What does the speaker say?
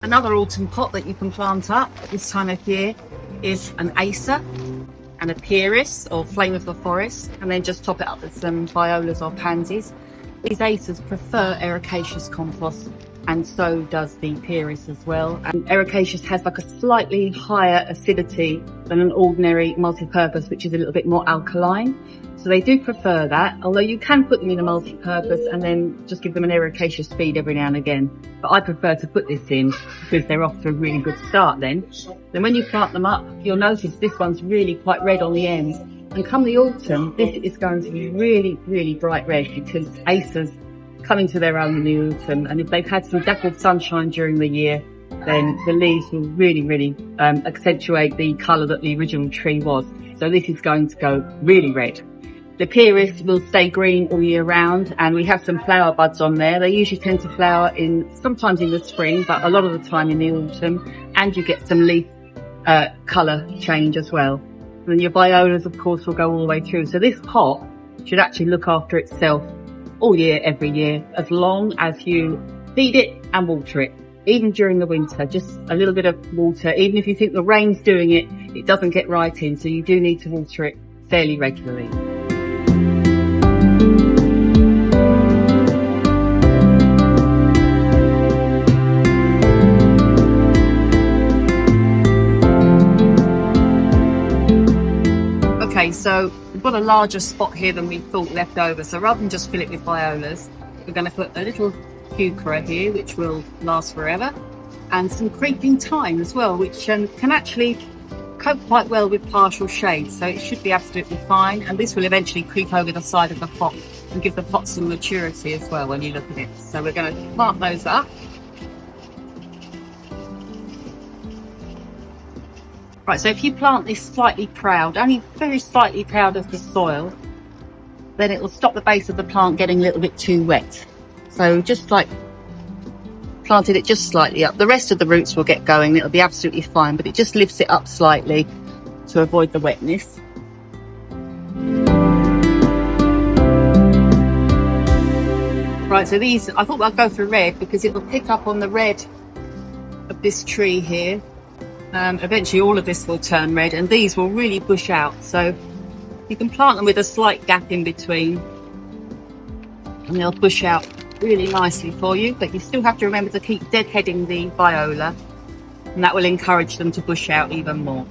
Another autumn pot that you can plant up at this time of year is an Acer and a Pieris or Flame of the Forest, and then just top it up with some violas or pansies. These Acers prefer ericaceous compost, and so does the Pieris as well. And ericaceous has like a slightly higher acidity than an ordinary multi-purpose, which is a little bit more alkaline. So they do prefer that, although you can put them in a multi-purpose and then just give them an ericaceous feed every now and again. But I prefer to put this in because they're off to a really good start then. Then when you plant them up, you'll notice this one's really quite red on the ends. And come the autumn, this is going to be really, really bright red because Acers come into their own in the autumn. And if they've had some dappled sunshine during the year, then the leaves will really, really accentuate the colour that the original tree was. So this is going to go really red. The Pieris will stay green all year round, and we have some flower buds on there. They usually tend to flower sometimes in the spring, but a lot of the time in the autumn, and you get some leaf colour change as well. And then your violas, of course, will go all the way through. So this pot should actually look after itself all year, every year, as long as you feed it and water it. Even during the winter, just a little bit of water. Even if you think the rain's doing it, it doesn't get right in, so you do need to water it fairly regularly. Okay, so we've got a larger spot here than we thought left over. So rather than just fill it with violas, we're going to put a little heuchera here, which will last forever, and some creeping thyme as well, which can actually cope quite well with partial shade. So it should be absolutely fine. And this will eventually creep over the side of the pot and give the pot some maturity as well when you look at it. So we're going to plant those up. Right, so if you plant this slightly proud, only very slightly proud of the soil, then it will stop the base of the plant getting a little bit too wet. So just like planted it just slightly up. The rest of the roots will get going, it'll be absolutely fine, but it just lifts it up slightly to avoid the wetness. Right, so these, I thought I'd go for red because it will pick up on the red of this tree here. Eventually all of this will turn red, and these will really bush out. So you can plant them with a slight gap in between and they'll bush out really nicely for you, but you still have to remember to keep deadheading the viola, and that will encourage them to bush out even more.